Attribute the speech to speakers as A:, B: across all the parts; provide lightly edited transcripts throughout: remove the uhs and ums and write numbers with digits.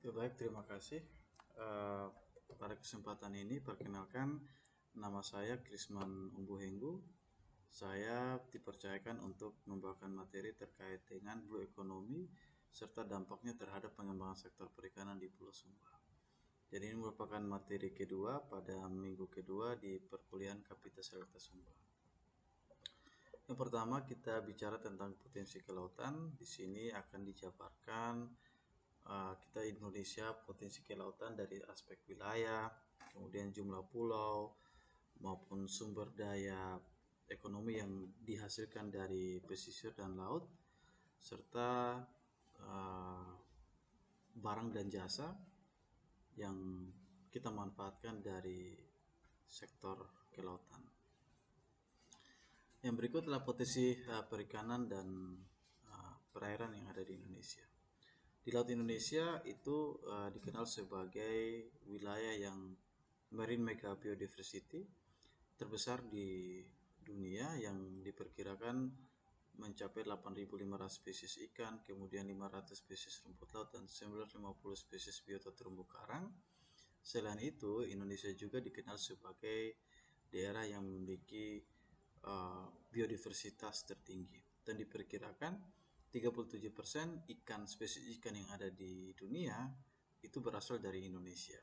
A: Ya, baik, terima kasih. Eh, Pada kesempatan ini, perkenalkan, nama saya Krisman Umbuhenggu. Saya dipercayakan untuk membawakan materi terkait dengan blue economy serta dampaknya terhadap pengembangan sektor perikanan di Pulau Sumba. Jadi ini merupakan materi kedua pada minggu kedua di perkuliahan Kapita Selekta Sumba. Yang pertama kita bicara tentang potensi kelautan. Di sini akan dijabarkan kita Indonesia potensi kelautan dari aspek wilayah, kemudian jumlah pulau maupun sumber daya ekonomi yang dihasilkan dari pesisir dan laut, serta barang dan jasa yang kita manfaatkan dari sektor kelautan. Yang berikut adalah potensi perikanan dan perairan yang ada di Indonesia. Di Laut Indonesia itu dikenal sebagai wilayah yang marine mega biodiversity terbesar di dunia yang diperkirakan mencapai 8.500 spesies ikan, kemudian 500 spesies rumput laut dan 950 spesies biota terumbu karang. Selain itu, Indonesia juga dikenal sebagai daerah yang memiliki biodiversitas tertinggi dan diperkirakan 37% ikan spesies ikan yang ada di dunia itu berasal dari Indonesia.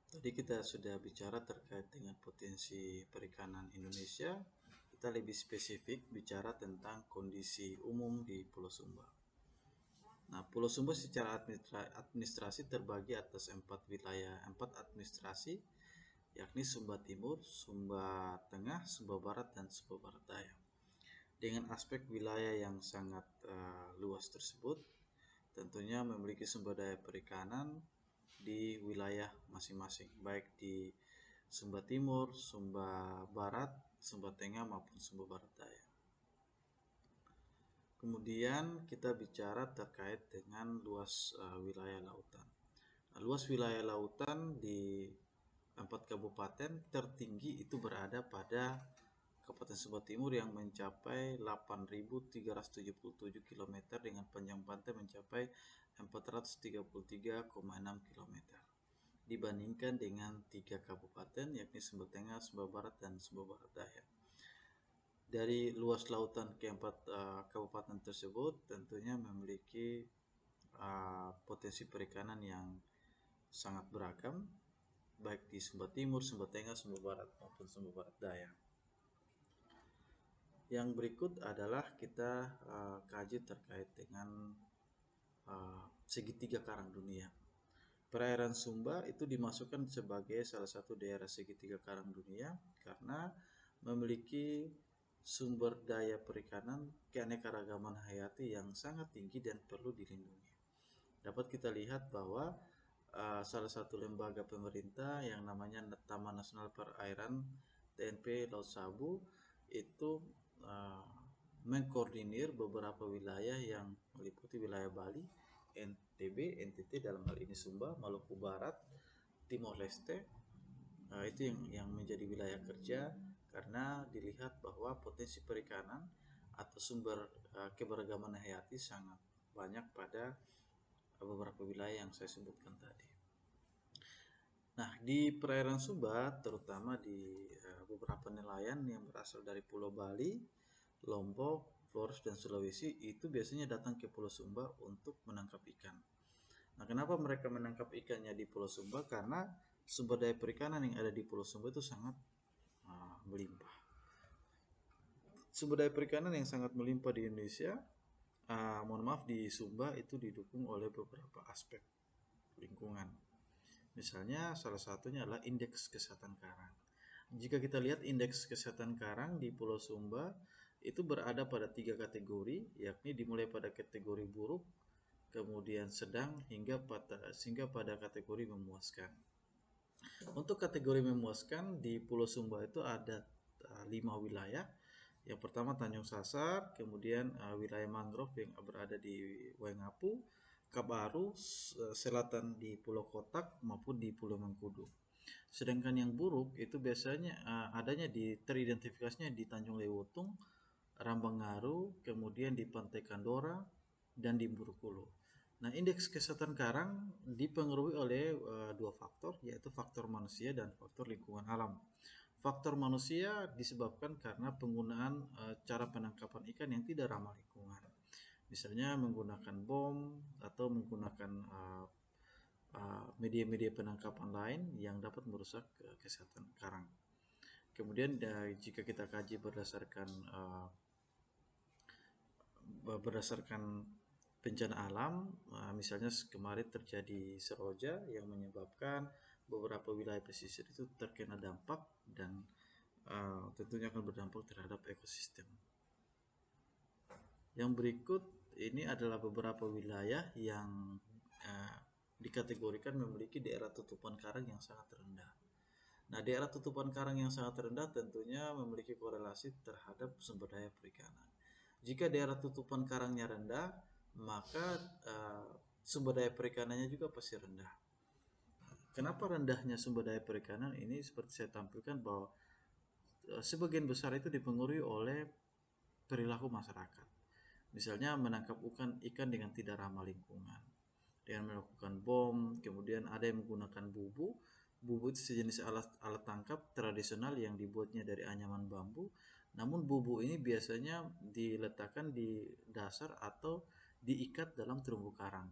A: Tadi kita sudah bicara terkait dengan potensi perikanan Indonesia. Kita lebih spesifik bicara tentang kondisi umum di Pulau Sumba. Nah, Pulau Sumba secara administrasi terbagi atas 4 wilayah, 4 administrasi, yakni Sumba Timur, Sumba Tengah, Sumba Barat, dan Sumba Barat Daya. Dengan aspek wilayah yang sangat luas tersebut, tentunya memiliki sumber daya perikanan di wilayah masing-masing, baik di Sumba Timur, Sumba Barat, Sumba Tengah, maupun Sumba Barat Daya. Kemudian kita bicara terkait dengan luas wilayah lautan. Nah, luas wilayah lautan di 4 kabupaten tertinggi itu berada pada Kabupaten Sumba Timur yang mencapai 8.377 km dengan panjang pantai mencapai 433,6 km. Dibandingkan dengan 3 kabupaten yakni Sumba Tengah, Sumba Barat, dan Sumba Barat Daya. Dari luas lautan keempat kabupaten tersebut tentunya memiliki potensi perikanan yang sangat beragam, baik di Sumba Timur, Sumba Tengah, Sumba Barat maupun Sumba Barat Daya. Yang berikut adalah kita kaji terkait dengan segitiga karang dunia. Perairan Sumba itu dimasukkan sebagai salah satu daerah segitiga karang dunia karena memiliki sumber daya perikanan keanekaragaman hayati yang sangat tinggi dan perlu dilindungi. Dapat kita lihat bahwa salah satu lembaga pemerintah yang namanya Taman Nasional Perairan TNP Laut Sabu itu mengkoordinir beberapa wilayah yang meliputi wilayah Bali, NTB, NTT dalam hal ini Sumba, Maluku Barat, Timor Leste. Itu yang menjadi wilayah kerja karena dilihat bahwa potensi perikanan atau sumber keberagaman hayati sangat banyak pada beberapa wilayah yang saya sebutkan tadi. Nah, di perairan Sumba, terutama di beberapa nelayan yang berasal dari Pulau Bali, Lombok, Flores, dan Sulawesi, itu biasanya datang ke Pulau Sumba untuk menangkap ikan. Nah, kenapa mereka menangkap ikannya di Pulau Sumba? Karena sumber daya perikanan yang ada di Pulau Sumba itu sangat melimpah. Sumber daya perikanan yang sangat melimpah di Indonesia, mohon maaf, di Sumba itu didukung oleh beberapa aspek lingkungan. Misalnya salah satunya adalah indeks kesehatan karang. Jika kita lihat indeks kesehatan karang di Pulau Sumba itu berada pada 3 kategori, yakni dimulai pada kategori buruk, kemudian sedang, hingga pada kategori memuaskan. Untuk kategori memuaskan di Pulau Sumba itu ada 5 wilayah. Yang pertama Tanjung Sasar, kemudian wilayah mangrove yang berada di Waingapu, Kabaru, selatan di Pulau Kotak maupun di Pulau Mengkudu. Sedangkan yang buruk itu biasanya adanya teridentifikasinya di Tanjung Lewotung, Rambangaru, kemudian di Pantai Kandora, dan di Bengkulu. Nah, indeks kesehatan karang dipengaruhi oleh dua faktor, yaitu faktor manusia dan faktor lingkungan alam. Faktor manusia disebabkan karena penggunaan cara penangkapan ikan yang tidak ramah lingkungan. Misalnya menggunakan bom atau menggunakan media-media penangkapan lain yang dapat merusak kesehatan karang. Kemudian jika kita kaji berdasarkan bencana alam, misalnya kemarin terjadi Seroja yang menyebabkan beberapa wilayah pesisir itu terkena dampak dan tentunya akan berdampak terhadap ekosistem. Yang berikut ini adalah beberapa wilayah yang dikategorikan memiliki daerah tutupan karang yang sangat rendah. Nah, daerah tutupan karang yang sangat rendah tentunya memiliki korelasi terhadap sumber daya perikanan. Jika daerah tutupan karangnya rendah, maka sumber daya perikanannya juga pasti rendah. Kenapa rendahnya sumber daya perikanan ini? Seperti saya tampilkan bahwa sebagian besar itu dipengaruhi oleh perilaku masyarakat. Misalnya menangkap ikan dengan tidak ramah lingkungan, dengan melakukan bom, kemudian ada yang menggunakan bubu. Bubu itu sejenis alat tangkap tradisional yang dibuatnya dari anyaman bambu. Namun bubu ini biasanya diletakkan di dasar atau diikat dalam terumbu karang.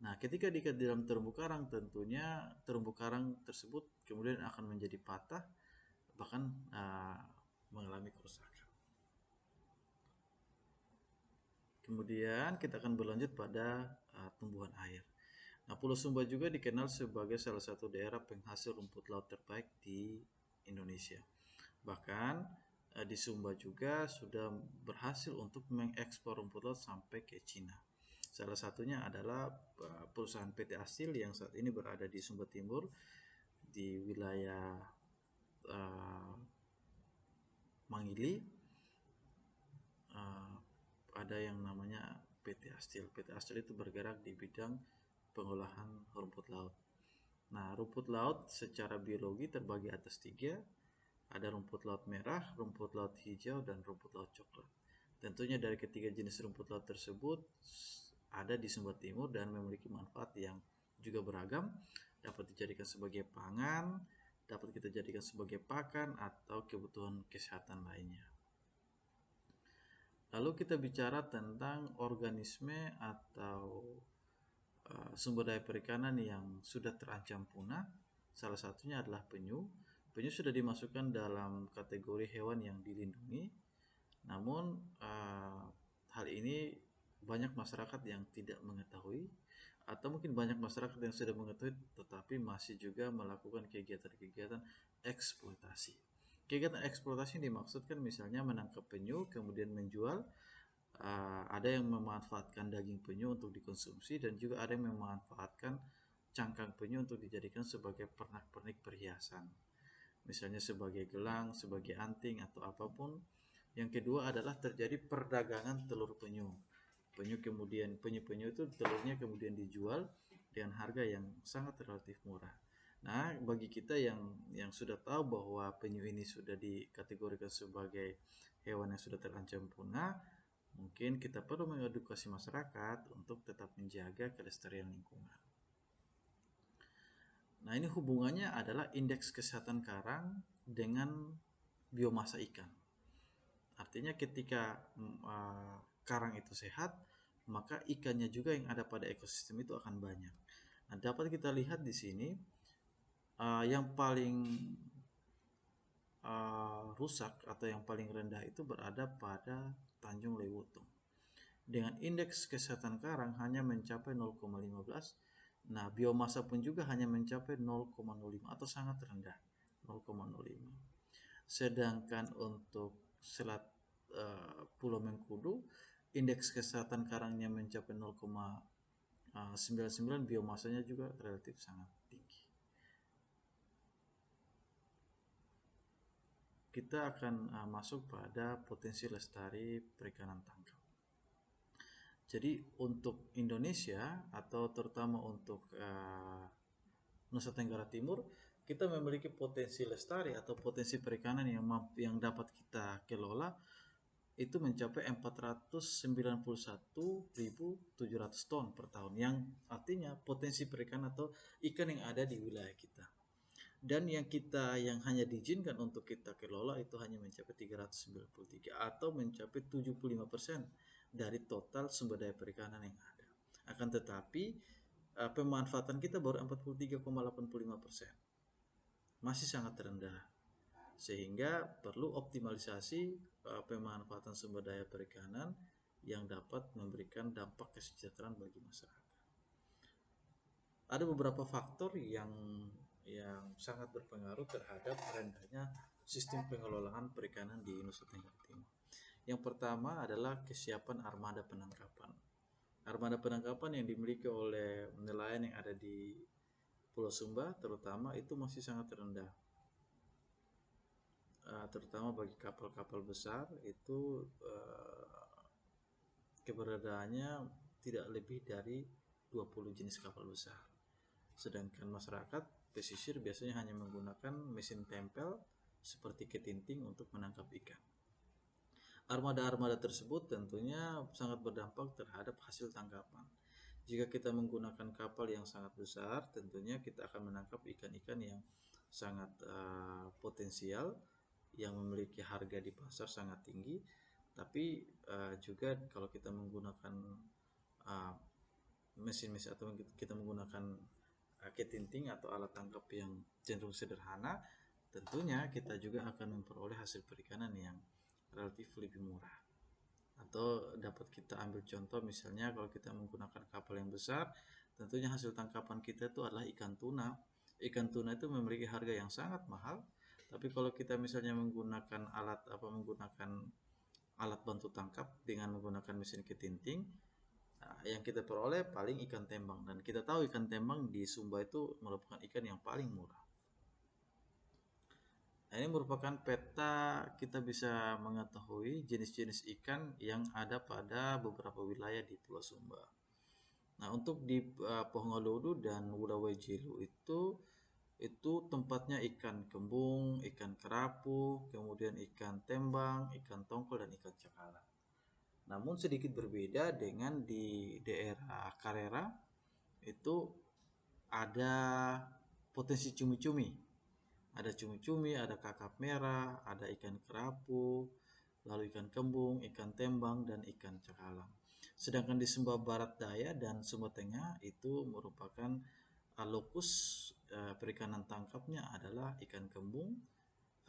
A: Nah, ketika diikat di dalam terumbu karang, tentunya terumbu karang tersebut kemudian akan menjadi patah, bahkan mengalami kerusakan. Kemudian kita akan berlanjut pada tumbuhan air. Nah, Pulau Sumba juga dikenal sebagai salah satu daerah penghasil rumput laut terbaik di Indonesia. Bahkan di Sumba juga sudah berhasil untuk mengekspor rumput laut sampai ke Cina. Salah satunya adalah perusahaan PT Astil yang saat ini berada di Sumba Timur di wilayah Mangili. Ada yang namanya PT Astil. PT Astil itu bergerak di bidang pengolahan rumput laut. Nah, rumput laut secara biologi terbagi atas tiga. Ada rumput laut merah, rumput laut hijau, dan rumput laut coklat. Tentunya dari ketiga jenis rumput laut tersebut ada di Sumba Timur dan memiliki manfaat yang juga beragam. Dapat dijadikan sebagai pangan, dapat kita jadikan sebagai pakan, atau kebutuhan kesehatan lainnya. Lalu kita bicara tentang organisme atau sumber daya perikanan yang sudah terancam punah. Salah satunya adalah penyu. Penyu sudah dimasukkan dalam kategori hewan yang dilindungi. Namun hal ini banyak masyarakat yang tidak mengetahui, atau mungkin banyak masyarakat yang sudah mengetahui tetapi masih juga melakukan kegiatan-kegiatan eksploitasi. Kegiatan eksploitasi yang dimaksudkan misalnya menangkap penyu kemudian menjual. Ada yang memanfaatkan daging penyu untuk dikonsumsi dan juga ada yang memanfaatkan cangkang penyu untuk dijadikan sebagai pernak-pernik perhiasan. Misalnya sebagai gelang, sebagai anting atau apapun. Yang kedua adalah terjadi perdagangan telur penyu. Penyu-penyu itu telurnya kemudian dijual dengan harga yang sangat relatif murah. Nah, bagi kita yang sudah tahu bahwa penyu ini sudah dikategorikan sebagai hewan yang sudah terancam punah, mungkin kita perlu mengedukasi masyarakat untuk tetap menjaga kelestarian lingkungan. Nah, ini hubungannya adalah indeks kesehatan karang dengan biomasa ikan. Artinya ketika karang itu sehat, maka ikannya juga yang ada pada ekosistem itu akan banyak. Nah, dapat kita lihat di sini yang paling rusak atau yang paling rendah itu berada pada Tanjung Lewotung. Dengan indeks kesehatan karang hanya mencapai 0,15. Nah, biomasa pun juga hanya mencapai 0,05 atau sangat rendah, 0,05. Sedangkan untuk Selat Pulau Mengkudu, indeks kesehatan karangnya mencapai 0,99, biomasanya juga relatif sangat tinggi. Kita akan masuk pada potensi lestari perikanan tangkap. Jadi untuk Indonesia atau terutama untuk Nusa Tenggara Timur, kita memiliki potensi lestari atau potensi perikanan yang dapat kita kelola itu mencapai 491.700 ton per tahun, yang artinya potensi perikanan atau ikan yang ada di wilayah kita. Dan yang hanya diizinkan untuk kita kelola itu hanya mencapai 393 atau mencapai 75% dari total sumber daya perikanan yang ada. Akan tetapi pemanfaatan kita baru 43,85%. Masih sangat rendah. Sehingga perlu optimalisasi pemanfaatan sumber daya perikanan yang dapat memberikan dampak kesejahteraan bagi masyarakat. Ada beberapa faktor yang sangat berpengaruh terhadap rendahnya sistem pengelolaan perikanan di Nusa Tenggara Timur. Yang pertama adalah kesiapan armada penangkapan. Armada penangkapan yang dimiliki oleh nelayan yang ada di Pulau Sumba terutama itu masih sangat rendah. Terutama bagi kapal-kapal besar itu keberadaannya tidak lebih dari 20 jenis kapal besar. Sedangkan masyarakat pesisir biasanya hanya menggunakan mesin tempel seperti ketinting untuk menangkap ikan. Armada-armada tersebut tentunya sangat berdampak terhadap hasil tangkapan. Jika kita menggunakan kapal yang sangat besar, tentunya kita akan menangkap ikan-ikan yang sangat potensial, yang memiliki harga di pasar sangat tinggi. Tapi juga kalau kita menggunakan mesin-mesin atau kita menggunakan ketinting atau alat tangkap yang cenderung sederhana, tentunya kita juga akan memperoleh hasil perikanan yang relatif lebih murah. Atau dapat kita ambil contoh misalnya kalau kita menggunakan kapal yang besar, tentunya hasil tangkapan kita itu adalah ikan tuna. Ikan tuna itu memiliki harga yang sangat mahal, tapi kalau kita misalnya menggunakan alat bantu tangkap dengan menggunakan mesin ketinting, yang kita peroleh paling ikan tembang, dan kita tahu ikan tembang di Sumba itu merupakan ikan yang paling murah. Nah, ini merupakan peta kita bisa mengetahui jenis-jenis ikan yang ada pada beberapa wilayah di Pulau Sumba. Nah, untuk di Pohongolodu dan Wudawejilu itu tempatnya ikan kembung, ikan kerapu, kemudian ikan tembang, ikan tongkol, dan ikan cakalang. Namun sedikit berbeda dengan di daerah Karera, itu ada potensi cumi-cumi. Ada cumi-cumi, ada kakap merah, ada ikan kerapu, lalu ikan kembung, ikan tembang, dan ikan cakalang. Sedangkan di Sumba Barat Daya dan Sumba Tengah itu merupakan lokus perikanan tangkapnya adalah ikan kembung,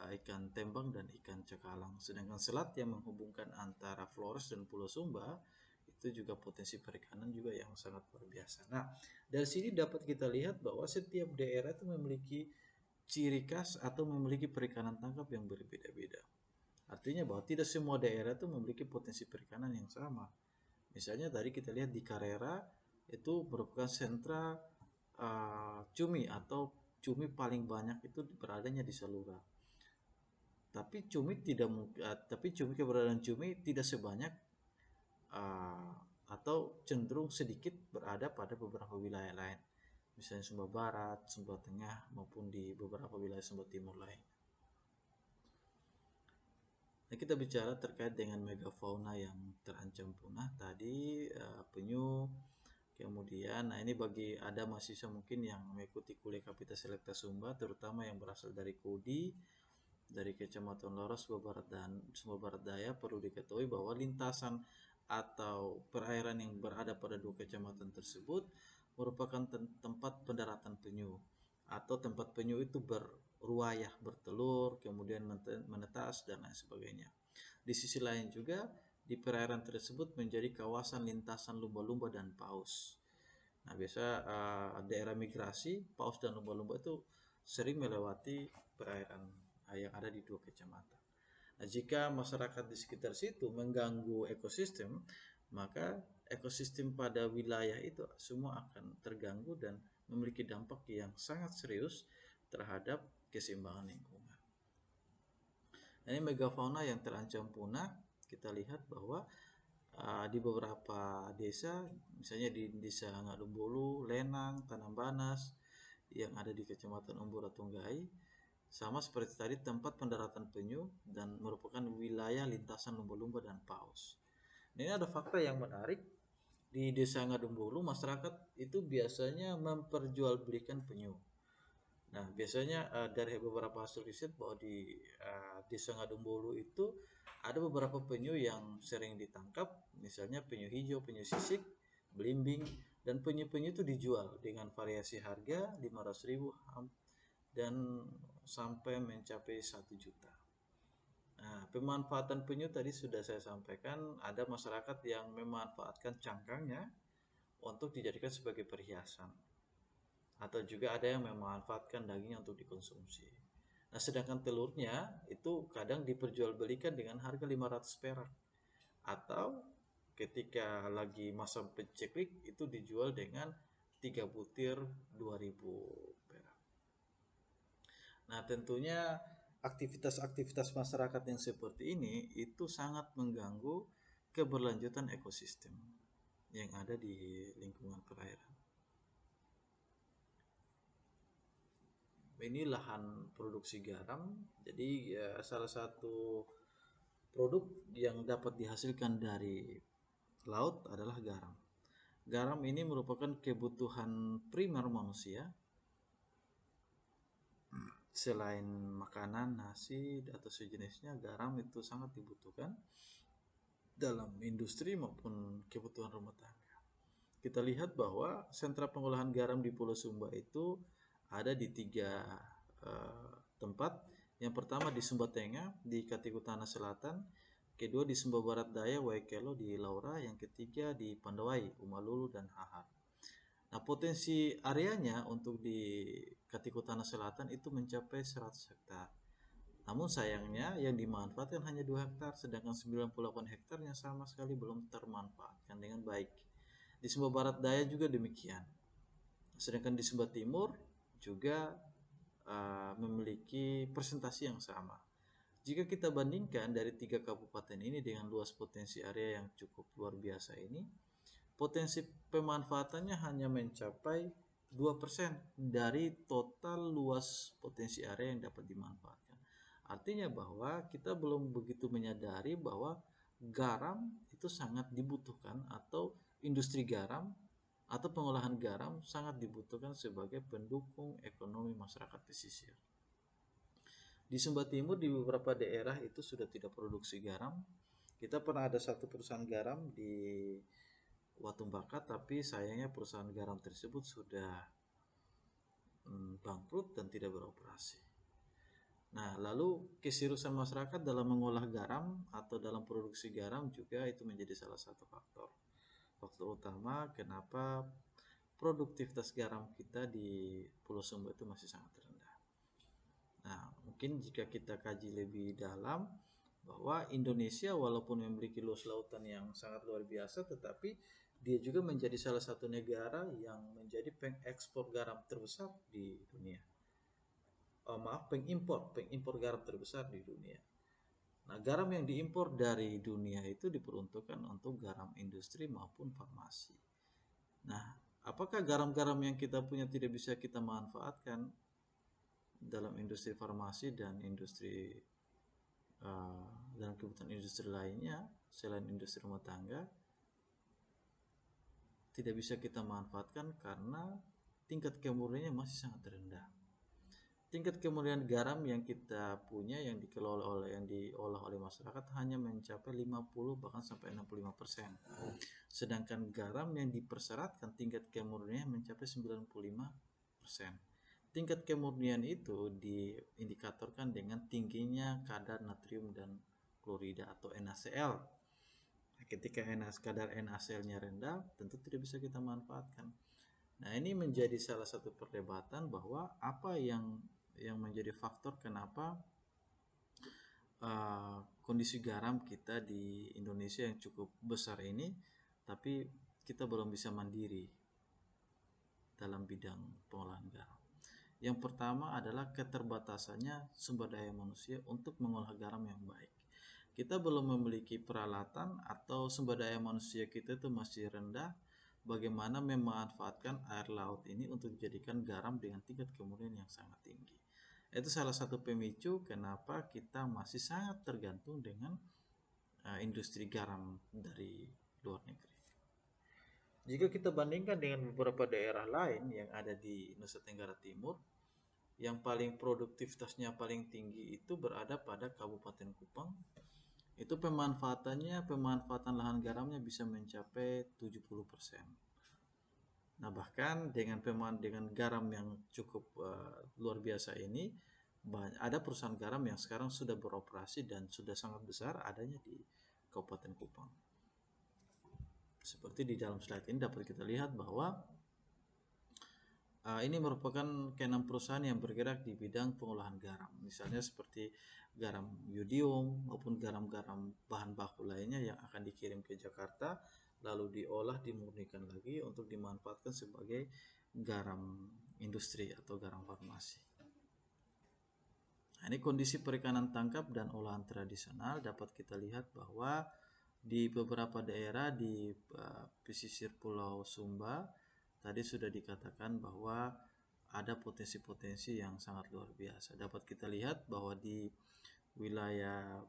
A: ikan tembang, dan ikan cakalang. Sedangkan selat yang menghubungkan antara Flores dan Pulau Sumba itu juga potensi perikanan juga yang sangat luar biasa. Nah, dari sini dapat kita lihat bahwa setiap daerah itu memiliki ciri khas atau memiliki perikanan tangkap yang berbeda-beda. Artinya bahwa tidak semua daerah itu memiliki potensi perikanan yang sama. Misalnya tadi kita lihat di Karera itu merupakan sentra cumi, atau cumi paling banyak itu beradanya di Salura. Tapi keberadaan cumi tidak sebanyak atau cenderung sedikit berada pada beberapa wilayah lain, misalnya Sumba Barat, Sumba Tengah, maupun di beberapa wilayah Sumba Timur lain. Nah, kita bicara terkait dengan megafauna yang terancam punah tadi, penyu, kemudian ini bagi ada mahasiswa mungkin yang mengikuti kuliah Kapita Selekta Sumba, terutama yang berasal dari Kodi, dari Kecamatan Loro, Sumba Barat dan Sumba Barat Daya, perlu diketahui bahwa lintasan atau perairan yang berada pada dua kecamatan tersebut merupakan tempat pendaratan penyu, atau tempat penyu itu berruayah, bertelur, kemudian menetas, dan lain sebagainya. Di sisi lain juga, di perairan tersebut menjadi kawasan lintasan lumba-lumba dan paus. Nah, biasa daerah migrasi, paus dan lumba-lumba itu sering melewati perairan yang ada di dua kecamatan. Nah, jika masyarakat di sekitar situ mengganggu ekosistem, maka ekosistem pada wilayah itu semua akan terganggu dan memiliki dampak yang sangat serius terhadap keseimbangan lingkungan. Nah, ini megafauna yang terancam punah, kita lihat bahwa di beberapa desa, misalnya di desa Ngadumbulu, Lenang, Tanambanas, yang ada di Kecamatan Umbura Tunggai, Sama seperti tadi tempat pendaratan penyu dan merupakan wilayah lintasan lumba-lumba dan paus. Ini ada fakta yang menarik. Di Desa Ngadumbulu masyarakat itu biasanya memperjualbelikan penyu. Nah, biasanya dari beberapa hasil riset bahwa di Desa Ngadumbulu itu ada beberapa penyu yang sering ditangkap, misalnya penyu hijau, penyu sisik, belimbing, dan penyu-penyu itu dijual dengan variasi harga 500.000 dan sampai mencapai 1 juta. Nah, pemanfaatan penyu tadi sudah saya sampaikan, ada masyarakat yang memanfaatkan cangkangnya untuk dijadikan sebagai perhiasan. Atau juga ada yang memanfaatkan dagingnya untuk dikonsumsi. Nah, sedangkan telurnya itu kadang diperjualbelikan dengan harga 500 perak. Atau ketika lagi masa penceklik itu dijual dengan 3 butir 2.000 perak. Nah, tentunya aktivitas-aktivitas masyarakat yang seperti ini itu sangat mengganggu keberlanjutan ekosistem yang ada di lingkungan perairan. Ini lahan produksi garam, jadi ya, salah satu produk yang dapat dihasilkan dari laut adalah garam. Garam ini merupakan kebutuhan primer manusia. Selain makanan, nasi, atau sejenisnya, garam itu sangat dibutuhkan dalam industri maupun kebutuhan rumah tangga. Kita lihat bahwa sentra pengolahan garam di Pulau Sumba itu ada di 3 tempat. Yang pertama di Sumba Tengah di Katikutana Selatan, kedua di Sumba Barat Daya Waikelo di Laura, yang ketiga di Pandawai, Umalulu dan Hahar. Nah, potensi areanya untuk di Katikutana Selatan itu mencapai 100 hektar. Namun sayangnya yang dimanfaatkan hanya 2 hektar, sedangkan 98 hektarnya sama sekali belum termanfaatkan dengan baik. Di Sumba Barat Daya juga demikian. Sedangkan di Sumba Timur juga memiliki presentasi yang sama. Jika kita bandingkan dari 3 kabupaten ini dengan luas potensi area yang cukup luar biasa ini, potensi pemanfaatannya hanya mencapai 2% dari total luas potensi area yang dapat dimanfaatkan. Artinya bahwa kita belum begitu menyadari bahwa garam itu sangat dibutuhkan, atau industri garam atau pengolahan garam sangat dibutuhkan sebagai pendukung ekonomi masyarakat pesisir. Di Sumba Timur di beberapa daerah itu sudah tidak produksi garam. Kita pernah ada satu perusahaan garam di Watumbaka, tapi sayangnya perusahaan garam tersebut sudah bangkrut dan tidak beroperasi. Nah, lalu keseriusan masyarakat dalam mengolah garam atau dalam produksi garam juga itu menjadi salah satu faktor. Faktor utama kenapa produktivitas garam kita di Pulau Sumba itu masih sangat rendah. Nah, mungkin jika kita kaji lebih dalam bahwa Indonesia walaupun memiliki luas lautan yang sangat luar biasa, tetapi dia juga menjadi salah satu negara yang menjadi pengekspor garam terbesar di dunia. Pengimpor garam terbesar di dunia. Nah, garam yang diimpor dari dunia itu diperuntukkan untuk garam industri maupun farmasi. Nah, apakah garam-garam yang kita punya tidak bisa kita manfaatkan dalam industri farmasi dan industri dan kebutuhan industri lainnya selain industri rumah tangga? Tidak bisa kita manfaatkan karena tingkat kemurniannya masih sangat rendah. Tingkat kemurnian garam yang kita punya yang diolah oleh masyarakat hanya mencapai 50 bahkan sampai 65%. Sedangkan garam yang dipersyaratkan tingkat kemurniannya mencapai 95%. Tingkat kemurnian itu diindikatorkan dengan tingginya kadar natrium dan klorida atau NaCl. Ketika kadar NaCl-nya rendah, tentu tidak bisa kita manfaatkan. Nah, ini menjadi salah satu perdebatan bahwa apa yang menjadi faktor kenapa kondisi garam kita di Indonesia yang cukup besar ini, tapi kita belum bisa mandiri dalam bidang pengolahan garam. Yang pertama adalah keterbatasannya sumber daya manusia untuk mengolah garam yang baik. Kita belum memiliki peralatan atau sumber daya manusia kita itu masih rendah bagaimana memanfaatkan air laut ini untuk dijadikan garam dengan tingkat kemurnian yang sangat tinggi. Itu salah satu pemicu kenapa kita masih sangat tergantung dengan industri garam dari luar negeri. Jika kita bandingkan dengan beberapa daerah lain yang ada di Nusa Tenggara Timur, yang paling produktivitasnya paling tinggi itu berada pada Kabupaten Kupang. Itu pemanfaatan lahan garamnya bisa mencapai 70%. Nah, bahkan dengan garam yang cukup luar biasa ini, ada perusahaan garam yang sekarang sudah beroperasi dan sudah sangat besar adanya di Kabupaten Kupang. Seperti di dalam slide ini dapat kita lihat bahwa ini merupakan keenam perusahaan yang bergerak di bidang pengolahan garam. Misalnya seperti garam yodium maupun garam-garam bahan baku lainnya yang akan dikirim ke Jakarta, lalu diolah, dimurnikan lagi untuk dimanfaatkan sebagai garam industri atau garam farmasi. Nah, ini kondisi perikanan tangkap dan olahan tradisional dapat kita lihat bahwa di beberapa daerah di pesisir Pulau Sumba tadi sudah dikatakan bahwa ada potensi-potensi yang sangat luar biasa. Dapat kita lihat bahwa di wilayah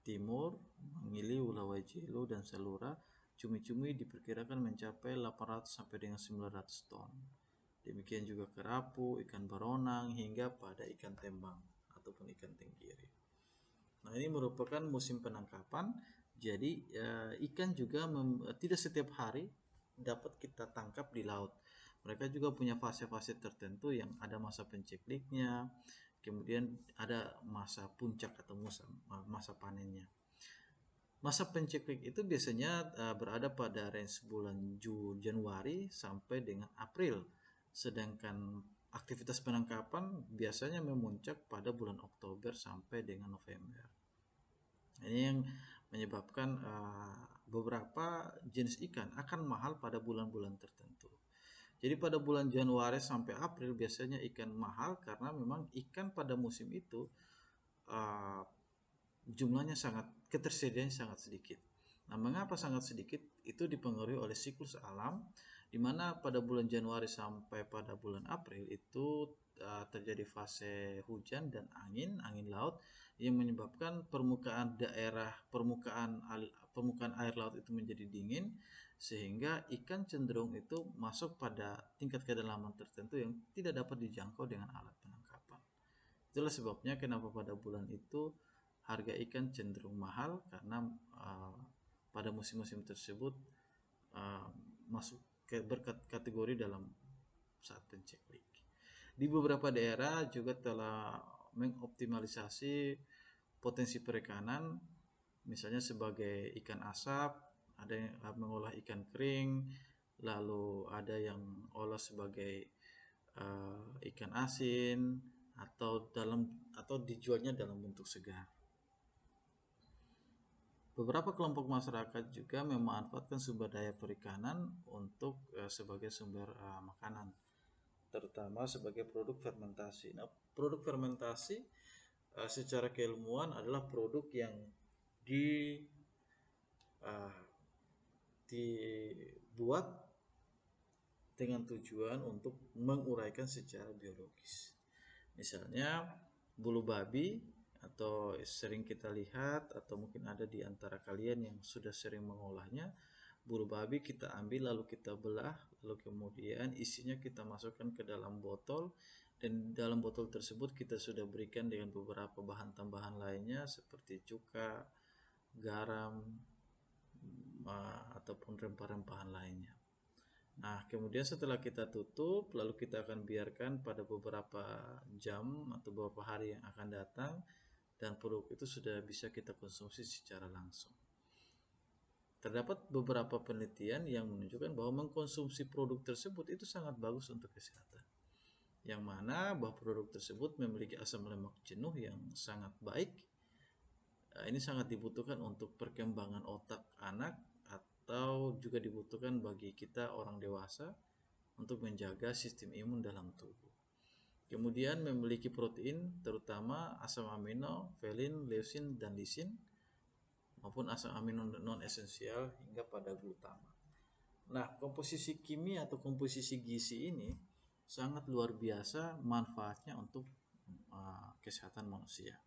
A: timur, Mangili, Ulawai-Jelo, dan Salura, cumi-cumi diperkirakan mencapai 800 sampai dengan 900 ton. Demikian juga kerapu, ikan baronang, hingga pada ikan tembang ataupun ikan tenggiri. Nah, ini merupakan musim penangkapan. Jadi ikan juga tidak setiap hari dapat kita tangkap di laut. Mereka juga punya fase-fase tertentu yang ada masa pencekliknya, kemudian ada masa puncak atau masa panennya. Masa penceklik itu biasanya berada pada range bulan Januari sampai dengan April. Sedangkan aktivitas penangkapan biasanya memuncak pada bulan Oktober sampai dengan November. Ini yang menyebabkan beberapa jenis ikan akan mahal pada bulan-bulan tertentu. Jadi pada bulan Januari sampai April biasanya ikan mahal karena memang ikan pada musim itu jumlahnya ketersediaannya sangat sedikit. Nah, mengapa sangat sedikit? Itu dipengaruhi oleh siklus alam, di mana pada bulan Januari sampai pada bulan April itu terjadi fase hujan dan angin laut yang menyebabkan permukaan air laut itu menjadi dingin, sehingga ikan cenderung itu masuk pada tingkat kedalaman tertentu yang tidak dapat dijangkau dengan alat penangkapan. Itulah sebabnya kenapa pada bulan itu harga ikan cenderung mahal, karena pada musim-musim tersebut masuk berkategori dalam saat penceklik. Di beberapa daerah juga telah mengoptimalisasi potensi perikanan, misalnya sebagai ikan asap, ada yang mengolah ikan kering, lalu ada yang olah sebagai ikan asin atau dijualnya dalam bentuk segar. Beberapa kelompok masyarakat juga memanfaatkan sumber daya perikanan untuk sebagai sumber makanan, terutama sebagai produk fermentasi. Nah, produk fermentasi secara keilmuan adalah produk yang dibuat dengan tujuan untuk menguraikan secara biologis. Misalnya bulu babi, atau sering kita lihat atau mungkin ada di antara kalian yang sudah sering mengolahnya. Bulu babi kita ambil lalu kita belah, lalu kemudian isinya kita masukkan ke dalam botol, dan dalam botol tersebut kita sudah berikan dengan beberapa bahan tambahan lainnya seperti cuka, garam, ataupun rempah-rempahan lainnya. Nah, kemudian setelah kita tutup, lalu kita akan biarkan pada beberapa jam atau beberapa hari yang akan datang, dan produk itu sudah bisa kita konsumsi secara langsung. Terdapat beberapa penelitian yang menunjukkan bahwa mengkonsumsi produk tersebut itu sangat bagus untuk kesehatan. Yang mana bahwa produk tersebut memiliki asam lemak jenuh yang sangat baik. Ini sangat dibutuhkan untuk perkembangan otak anak, atau juga dibutuhkan bagi kita orang dewasa untuk menjaga sistem imun dalam tubuh. Kemudian memiliki protein, terutama asam amino, valine, leucin, dan lisin, maupun asam amino non esensial hingga pada glutama. Nah, komposisi kimia atau komposisi gizi ini sangat luar biasa manfaatnya untuk kesehatan manusia.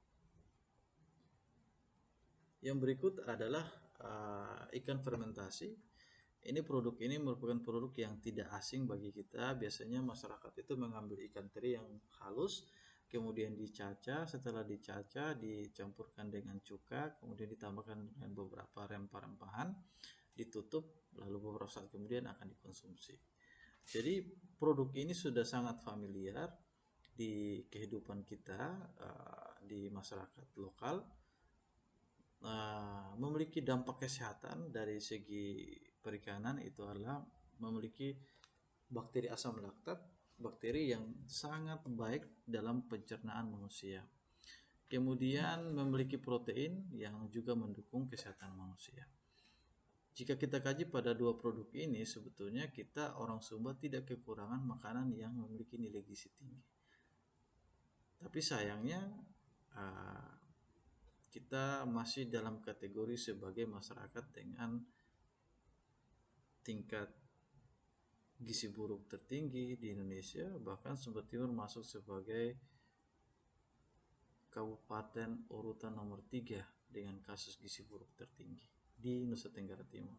A: Yang berikut adalah ikan fermentasi. Ini produk ini merupakan produk yang tidak asing bagi kita. Biasanya masyarakat itu mengambil ikan teri yang halus, kemudian dicaca. Setelah dicaca, dicampurkan dengan cuka, kemudian ditambahkan dengan beberapa rempah-rempahan, ditutup, lalu beberapa saat kemudian akan dikonsumsi. Jadi produk ini sudah sangat familiar di kehidupan kita, di masyarakat lokal. Memiliki dampak kesehatan dari segi perikanan itu adalah memiliki bakteri asam laktat, bakteri yang sangat baik dalam pencernaan manusia. Kemudian memiliki protein yang juga mendukung kesehatan manusia. Jika kita kaji pada dua produk ini, sebetulnya kita orang Sumba tidak kekurangan makanan yang memiliki nilai gizi tinggi. Tapi sayangnya kita masih dalam kategori sebagai masyarakat dengan tingkat gizi buruk tertinggi di Indonesia. Bahkan Sumba Timur masuk sebagai kabupaten urutan nomor 3 dengan kasus gizi buruk tertinggi di Nusa Tenggara Timur.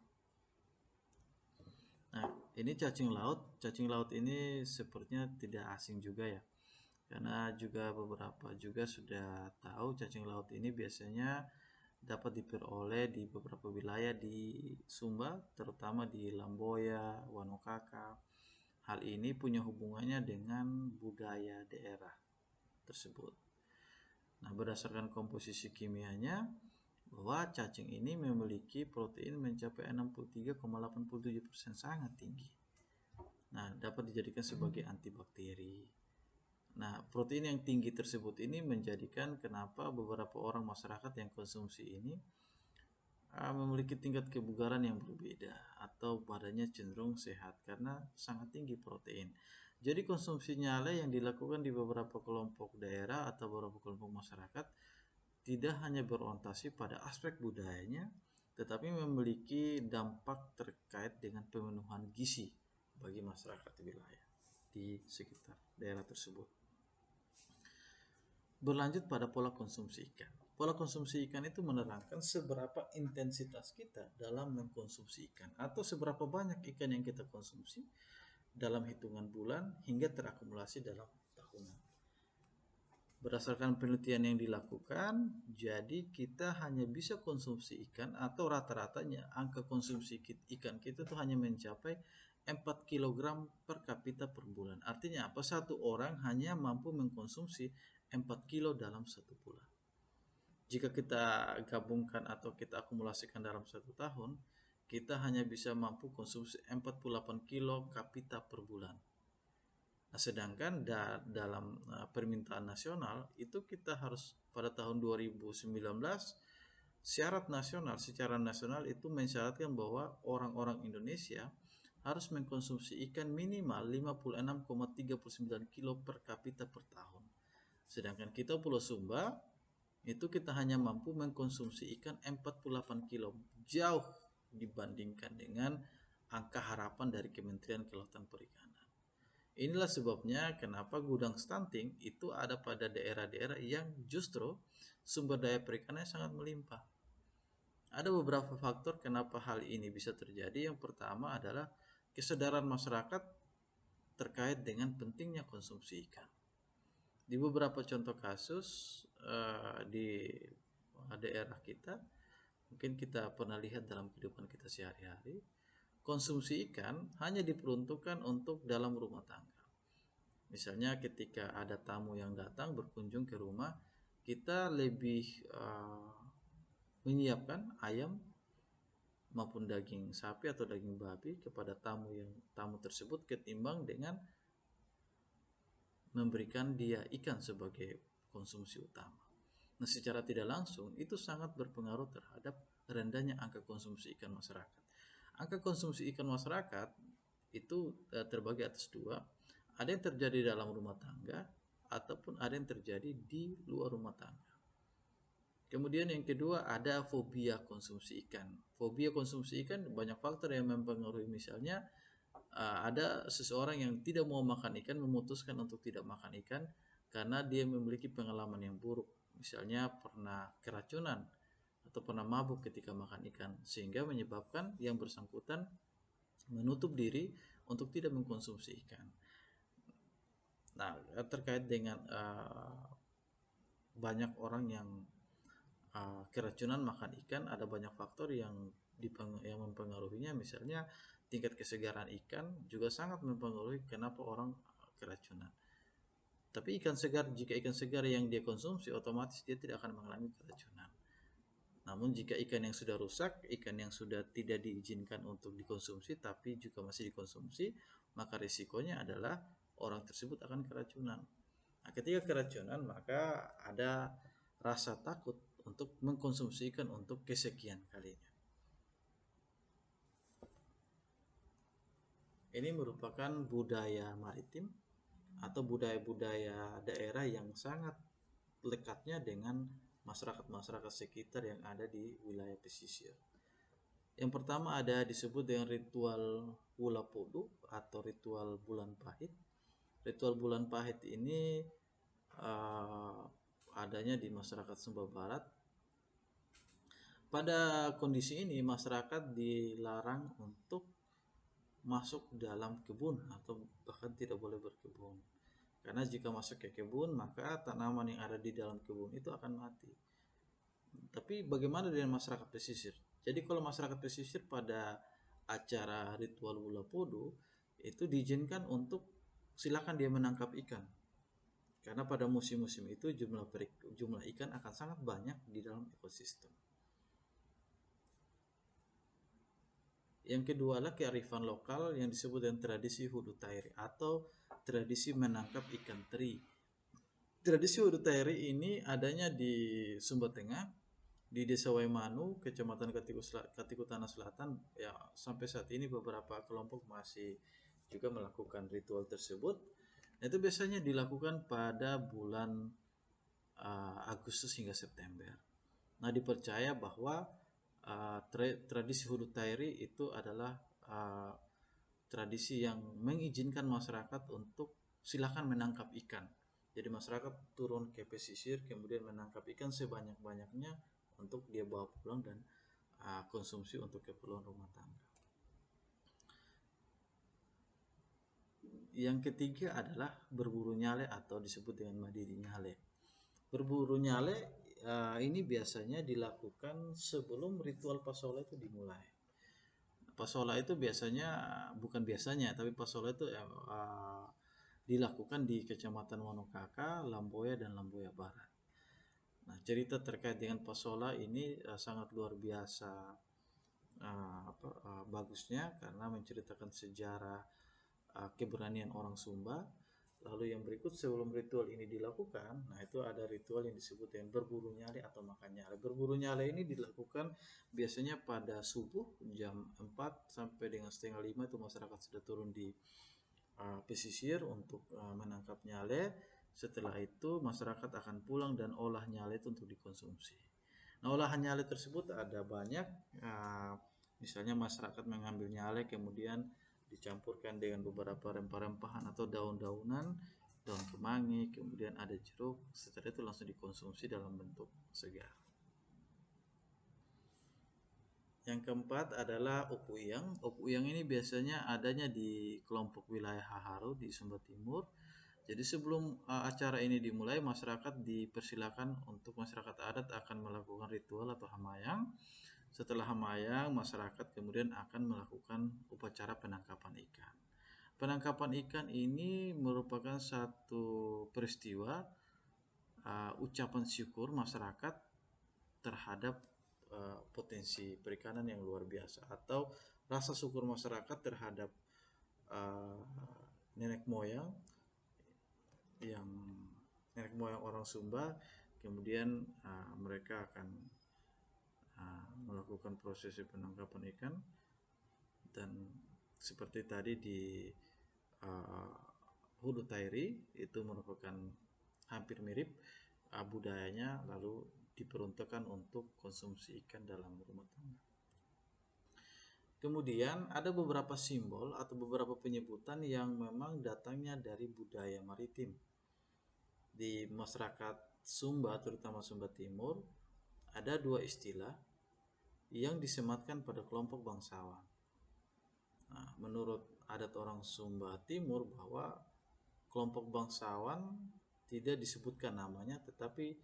A: Nah, ini cacing laut. Cacing laut ini sepertinya tidak asing juga ya. Karena juga beberapa juga sudah tahu cacing laut ini biasanya dapat diperoleh di beberapa wilayah di Sumba, terutama di Lamboya, Wanokaka. Hal ini punya hubungannya dengan budaya daerah tersebut. Nah, berdasarkan komposisi kimianya, bahwa cacing ini memiliki protein mencapai 63,87%, sangat tinggi. Nah, dapat dijadikan sebagai antibakteri. Nah, protein yang tinggi tersebut ini menjadikan kenapa beberapa orang masyarakat yang konsumsi ini memiliki tingkat kebugaran yang berbeda atau badannya cenderung sehat karena sangat tinggi protein. Jadi konsumsi nyale yang dilakukan di beberapa kelompok daerah atau beberapa kelompok masyarakat tidak hanya berorientasi pada aspek budayanya, tetapi memiliki dampak terkait dengan pemenuhan gizi bagi masyarakat di wilayah di sekitar daerah tersebut. Berlanjut pada pola konsumsi ikan. Pola konsumsi ikan itu menerangkan seberapa intensitas kita dalam mengkonsumsi ikan atau seberapa banyak ikan yang kita konsumsi dalam hitungan bulan hingga terakumulasi dalam tahunan. Berdasarkan penelitian yang dilakukan, jadi kita hanya bisa konsumsi ikan atau rata-ratanya angka konsumsi ikan kita itu hanya mencapai 4 kg per kapita per bulan. Artinya apa? Satu orang hanya mampu mengkonsumsi 4 kilo dalam satu bulan. Jika kita gabungkan atau kita akumulasikan dalam satu tahun, kita hanya bisa mampu konsumsi 48 kilo kapita per bulan. Nah, sedangkan dalam permintaan nasional itu kita harus pada tahun 2019 syarat nasional secara nasional itu mensyaratkan bahwa orang-orang Indonesia harus mengkonsumsi ikan minimal 56,39 kilo per kapita per tahun. Sedangkan kita Pulau Sumba itu kita hanya mampu mengkonsumsi ikan 48 kilo, jauh dibandingkan dengan angka harapan dari Kementerian Kelautan Perikanan. Inilah sebabnya kenapa gudang stunting itu ada pada daerah-daerah yang justru sumber daya perikanannya sangat melimpah. Ada beberapa faktor kenapa hal ini bisa terjadi. Yang pertama adalah kesadaran masyarakat terkait dengan pentingnya konsumsi ikan. Di beberapa contoh kasus di daerah kita, mungkin kita pernah lihat dalam kehidupan kita sehari-hari, konsumsi ikan hanya diperuntukkan untuk dalam rumah tangga. Misalnya ketika ada tamu yang datang berkunjung ke rumah, kita lebih menyiapkan ayam maupun daging sapi atau daging babi kepada tamu tersebut ketimbang dengan memberikan dia ikan sebagai konsumsi utama. Nah, secara tidak langsung itu sangat berpengaruh terhadap rendahnya angka konsumsi ikan masyarakat. Angka konsumsi ikan masyarakat itu terbagi atas dua. Ada yang terjadi dalam rumah tangga ataupun ada yang terjadi di luar rumah tangga. Kemudian yang kedua ada fobia konsumsi ikan. Fobia konsumsi ikan banyak faktor yang mempengaruhi. Misalnya ada seseorang yang tidak mau makan ikan, memutuskan untuk tidak makan ikan karena dia memiliki pengalaman yang buruk, misalnya pernah keracunan atau pernah mabuk ketika makan ikan, sehingga menyebabkan yang bersangkutan menutup diri untuk tidak mengkonsumsi ikan. Nah, terkait dengan banyak orang yang keracunan makan ikan, ada banyak faktor yang yang mempengaruhinya, misalnya tingkat kesegaran ikan juga sangat mempengaruhi kenapa orang keracunan. Tapi jika ikan segar yang dia konsumsi, otomatis dia tidak akan mengalami keracunan. Namun jika ikan yang sudah rusak, ikan yang sudah tidak diizinkan untuk dikonsumsi tapi juga masih dikonsumsi, maka risikonya adalah orang tersebut akan keracunan. Nah, ketika keracunan, maka ada rasa takut untuk mengkonsumsi ikan untuk kesekian kalinya. Ini merupakan budaya maritim atau budaya-budaya daerah yang sangat lekatnya dengan masyarakat-masyarakat sekitar yang ada di wilayah pesisir. Yang pertama ada disebut dengan ritual Wula Podo atau ritual bulan pahit. Ritual bulan pahit ini uh, adanya di masyarakat Sumba Barat. Pada kondisi ini masyarakat dilarang untuk masuk dalam kebun atau bahkan tidak boleh berkebun. Karena jika masuk ke kebun, maka tanaman yang ada di dalam kebun itu akan mati. Tapi bagaimana dengan masyarakat pesisir? Jadi kalau masyarakat pesisir pada acara ritual Wula Podo itu diizinkan untuk silakan dia menangkap ikan. Karena pada musim-musim itu jumlah ikan akan sangat banyak di dalam ekosistem. Yang kedua adalah kearifan lokal yang disebut dengan tradisi Hudu Tairi atau tradisi menangkap ikan teri. Tradisi Hudu Tairi ini adanya di Sumba Tengah, di Desa Waimanu, Kecamatan Katiku Tanah Selatan. Ya, sampai saat ini beberapa kelompok masih juga melakukan ritual tersebut. Itu biasanya dilakukan pada bulan Agustus hingga September. Nah, dipercaya bahwa tradisi Hudut Tairi itu adalah uh, tradisi yang mengizinkan masyarakat untuk silakan menangkap ikan. Jadi masyarakat turun ke pesisir kemudian menangkap ikan sebanyak-banyaknya untuk dia bawa pulang dan konsumsi untuk keperluan rumah tangga. Yang ketiga adalah berburu nyale atau disebut dengan madiri nyale. Berburu nyale ini biasanya dilakukan sebelum ritual pasola itu dimulai. Pasola itu tapi pasola itu dilakukan di Kecamatan Wonokaka, Lamboya dan Lamboya Barat. Nah, cerita terkait dengan pasola ini sangat luar biasa bagusnya karena menceritakan sejarah keberanian orang Sumba. Lalu yang berikut sebelum ritual ini dilakukan, nah itu ada ritual yang disebut dengan berburu nyale atau makan nyale. Berburu nyale ini dilakukan biasanya pada subuh jam 4 sampai dengan setengah 5 itu masyarakat sudah turun di pesisir untuk menangkap nyale. Setelah itu masyarakat akan pulang dan olah nyale itu untuk dikonsumsi. Nah, olahan nyale tersebut ada banyak, misalnya masyarakat mengambil nyale kemudian dicampurkan dengan beberapa rempah-rempahan atau daun-daunan, daun kemangi, kemudian ada jeruk. Setelah itu langsung dikonsumsi dalam bentuk segar. Yang keempat adalah Opuyang. Opuyang ini biasanya adanya di kelompok wilayah Haharu di Sumba Timur. Jadi sebelum acara ini dimulai, masyarakat dipersilakan untuk masyarakat adat akan melakukan ritual atau hamayang. Setelah hamayang, masyarakat kemudian akan melakukan upacara penangkapan ikan. Penangkapan ikan ini merupakan satu peristiwa ucapan syukur masyarakat terhadap potensi perikanan yang luar biasa atau rasa syukur masyarakat terhadap nenek moyang orang Sumba. Kemudian mereka akan melakukan prosesi penangkapan ikan, dan seperti tadi di Hulu Tairi itu merupakan hampir mirip budayanya, lalu diperuntukkan untuk konsumsi ikan dalam rumah tangga. Kemudian ada beberapa simbol atau beberapa penyebutan yang memang datangnya dari budaya maritim. di masyarakat Sumba, terutama Sumba Timur, ada dua istilah yang disematkan pada kelompok bangsawan. Nah, menurut adat orang Sumba Timur bahwa kelompok bangsawan tidak disebutkan namanya, tetapi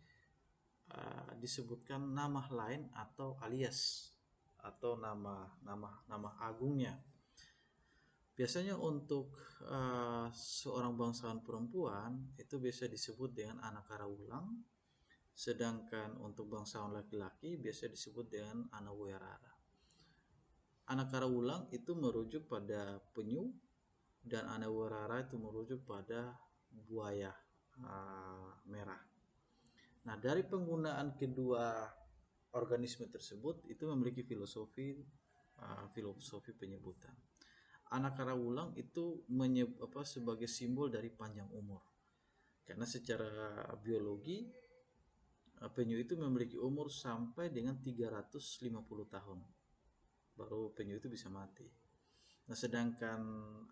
A: disebutkan nama lain atau alias atau nama agungnya. Biasanya untuk seorang bangsawan perempuan itu biasa disebut dengan anak karawulang, sedangkan untuk bangsawan laki-laki biasa disebut dengan anak werara. Anak karawulang itu merujuk pada penyu dan anak werara itu merujuk pada buaya merah. Nah, dari penggunaan kedua organisme tersebut itu memiliki filosofi penyebutan. Anak karawulang itu sebagai simbol dari panjang umur. Karena secara biologi penyu itu memiliki umur sampai dengan 350 tahun. Baru penyu itu bisa mati. Nah, sedangkan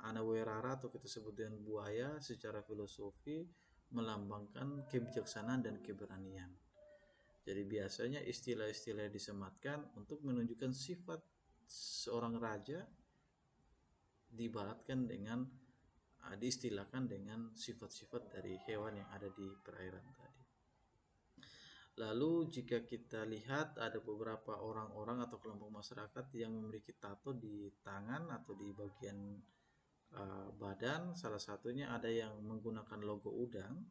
A: anak werara atau kita sebut dengan buaya secara filosofi melambangkan kebijaksanaan dan keberanian. Jadi biasanya istilah-istilah disematkan untuk menunjukkan sifat seorang raja diibaratkan dengan diistilahkan dengan sifat-sifat dari hewan yang ada di perairan tadi. Lalu jika kita lihat ada beberapa orang-orang atau kelompok masyarakat yang memiliki tato di tangan atau di bagian badan, salah satunya ada yang menggunakan logo udang.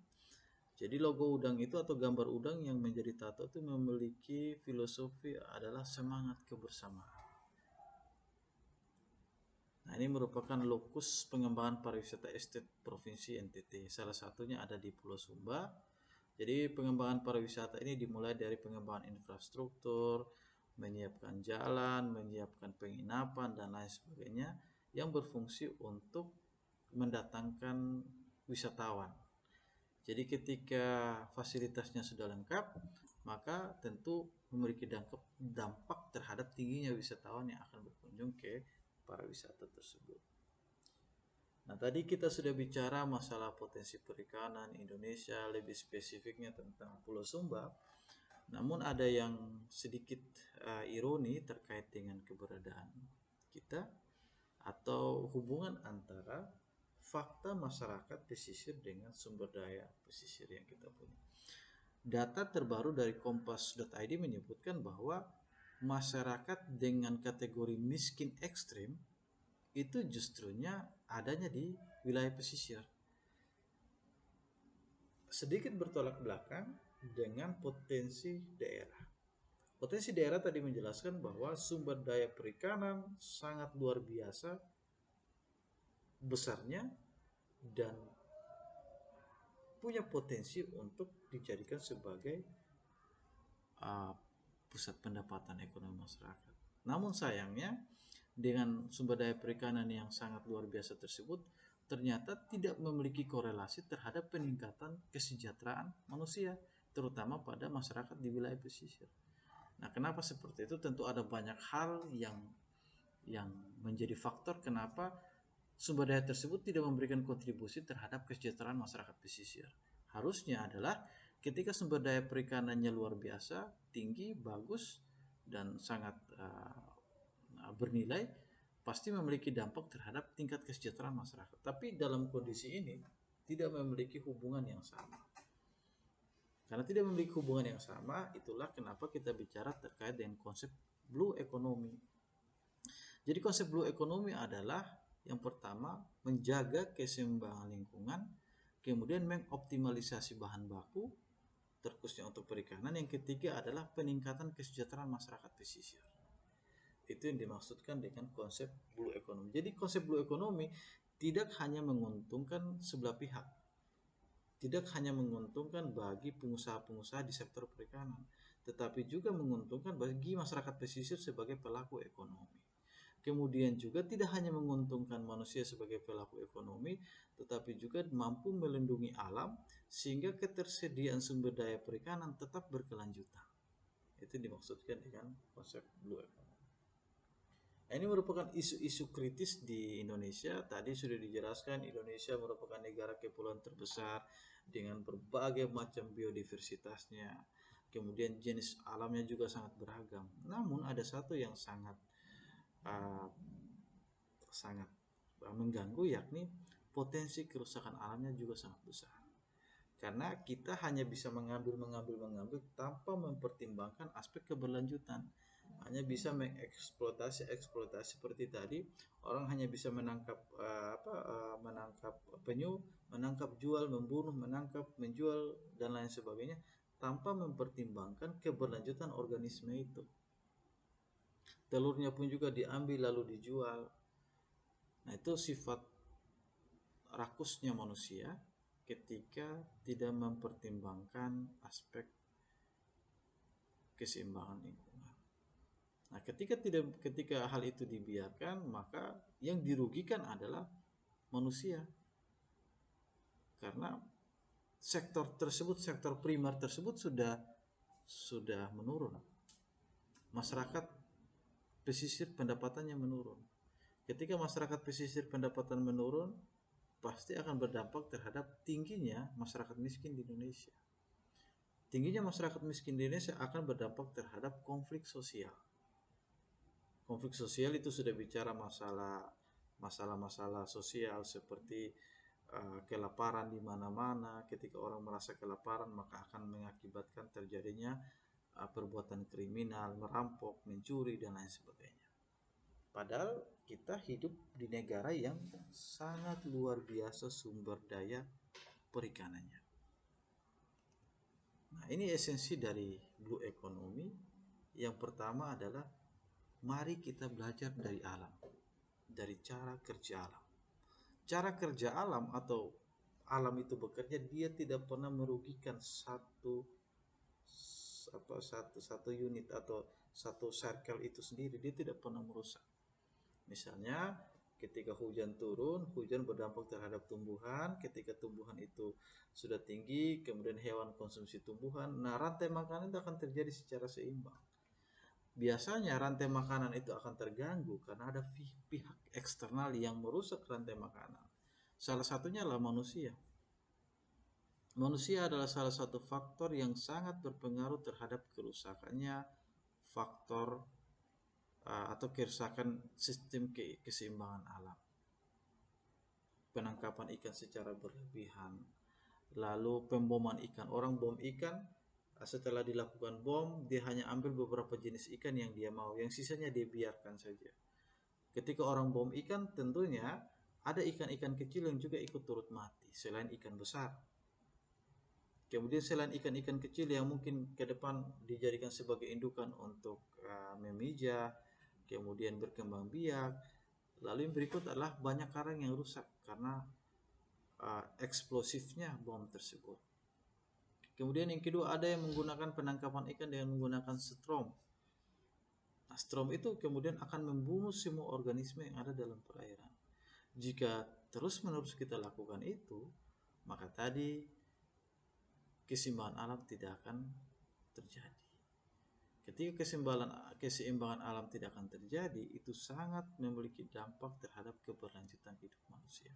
A: Jadi logo udang itu atau gambar udang yang menjadi tato itu memiliki filosofi adalah semangat kebersamaan. Nah, ini merupakan lokus pengembangan pariwisata estate Provinsi NTT. Salah satunya ada di Pulau Sumba. Jadi pengembangan pariwisata ini dimulai dari pengembangan infrastruktur, menyiapkan jalan, menyiapkan penginapan, dan lain sebagainya yang berfungsi untuk mendatangkan wisatawan. Jadi ketika fasilitasnya sudah lengkap, maka tentu memiliki dampak terhadap tingginya wisatawan yang akan berkunjung ke pariwisata tersebut. Nah, tadi kita sudah bicara masalah potensi perikanan Indonesia, lebih spesifiknya tentang Pulau Sumba. Namun ada yang sedikit ironi terkait dengan keberadaan kita atau hubungan antara fakta masyarakat pesisir dengan sumber daya pesisir yang kita punya. Data terbaru dari kompas.id menyebutkan bahwa masyarakat dengan kategori miskin ekstrim itu justrunya adanya di wilayah pesisir. Sedikit bertolak belakang dengan potensi daerah. Potensi daerah tadi menjelaskan bahwa sumber daya perikanan sangat luar biasa besarnya dan punya potensi untuk dijadikan sebagai pusat pendapatan ekonomi masyarakat. Namun sayangnya dengan sumber daya perikanan yang sangat luar biasa tersebut ternyata tidak memiliki korelasi terhadap peningkatan kesejahteraan manusia, terutama pada masyarakat di wilayah pesisir. Nah, kenapa seperti itu? Tentu ada banyak hal yang menjadi faktor kenapa sumber daya tersebut tidak memberikan kontribusi terhadap kesejahteraan masyarakat pesisir. Harusnya adalah ketika sumber daya perikanannya luar biasa, tinggi, bagus, dan sangat bernilai, pasti memiliki dampak terhadap tingkat kesejahteraan masyarakat. Tapi dalam kondisi ini tidak memiliki hubungan yang sama. Karena tidak memiliki hubungan yang sama, itulah kenapa kita bicara terkait dengan konsep blue economy. Jadi konsep blue economy adalah yang pertama menjaga keseimbangan lingkungan, kemudian mengoptimalisasi bahan baku, terkhususnya untuk perikanan. Yang ketiga adalah peningkatan kesejahteraan masyarakat pesisir. Itu yang dimaksudkan dengan konsep blue economy. Jadi konsep blue economy tidak hanya menguntungkan sebelah pihak, tidak hanya menguntungkan bagi pengusaha-pengusaha di sektor perikanan, tetapi juga menguntungkan bagi masyarakat pesisir sebagai pelaku ekonomi. Kemudian juga tidak hanya menguntungkan manusia sebagai pelaku ekonomi, tetapi juga mampu melindungi alam sehingga ketersediaan sumber daya perikanan tetap berkelanjutan. Itu dimaksudkan dengan konsep blue economy. Ini merupakan isu-isu kritis di Indonesia. Tadi sudah dijelaskan, Indonesia merupakan negara kepulauan terbesar dengan berbagai macam biodiversitasnya. Kemudian jenis alamnya juga sangat beragam. Namun ada satu yang sangat uh, sangat mengganggu, yakni potensi kerusakan alamnya juga sangat besar. Karena kita hanya bisa mengambil tanpa mempertimbangkan aspek keberlanjutan. Hanya bisa eksploitasi seperti tadi, orang hanya bisa menangkap menangkap penyu, menangkap jual, membunuh, menangkap, menjual dan lain sebagainya tanpa mempertimbangkan keberlanjutan organisme itu. Telurnya pun juga diambil lalu dijual. Nah, itu sifat rakusnya manusia ketika tidak mempertimbangkan aspek keseimbangan lingkungan. Nah, ketika hal itu dibiarkan, maka yang dirugikan adalah manusia. Karena sektor primer tersebut sudah menurun. Masyarakat pesisir pendapatannya menurun. Ketika masyarakat pesisir pendapatan menurun, pasti akan berdampak terhadap tingginya masyarakat miskin di Indonesia. Tingginya masyarakat miskin di Indonesia akan berdampak terhadap konflik sosial. Konflik sosial itu sudah bicara masalah sosial seperti kelaparan di mana-mana. Ketika orang merasa kelaparan, maka akan mengakibatkan terjadinya perbuatan kriminal, merampok, mencuri dan lain sebagainya. Padahal kita hidup di negara yang sangat luar biasa sumber daya perikanannya. Nah, ini esensi dari blue economy. Yang pertama adalah mari kita belajar dari alam, dari cara kerja alam. Cara kerja alam atau alam itu bekerja, dia tidak pernah merugikan satu unit atau satu circle itu sendiri, dia tidak pernah merusak. Misalnya ketika hujan turun, hujan berdampak terhadap tumbuhan. Ketika tumbuhan itu sudah tinggi, kemudian hewan konsumsi tumbuhan, nah rantai makanan itu akan terjadi secara seimbang. Biasanya rantai makanan itu akan terganggu karena ada pihak eksternal yang merusak rantai makanan. Salah satunya adalah manusia. Manusia adalah salah satu faktor yang sangat berpengaruh terhadap kerusakannya faktor atau kerusakan sistem keseimbangan alam. Penangkapan ikan secara berlebihan, lalu pemboman ikan. Orang bom ikan, setelah dilakukan bom, dia hanya ambil beberapa jenis ikan yang dia mau, yang sisanya dia biarkan saja. Ketika orang bom ikan, tentunya ada ikan-ikan kecil yang juga ikut turut mati, selain ikan besar. Kemudian selain ikan-ikan kecil yang mungkin ke depan dijadikan sebagai indukan untuk memijah, kemudian berkembang biak. Lalu yang berikut adalah banyak karang yang rusak karena eksplosifnya bom tersebut. Kemudian yang kedua, ada yang menggunakan penangkapan ikan dengan menggunakan strom. Nah, strom itu kemudian akan membunuh semua organisme yang ada dalam perairan. Jika terus-menerus kita lakukan itu, maka tadi keseimbangan alam tidak akan terjadi. Ketika keseimbangan alam tidak akan terjadi, itu sangat memiliki dampak terhadap keberlanjutan hidup manusia.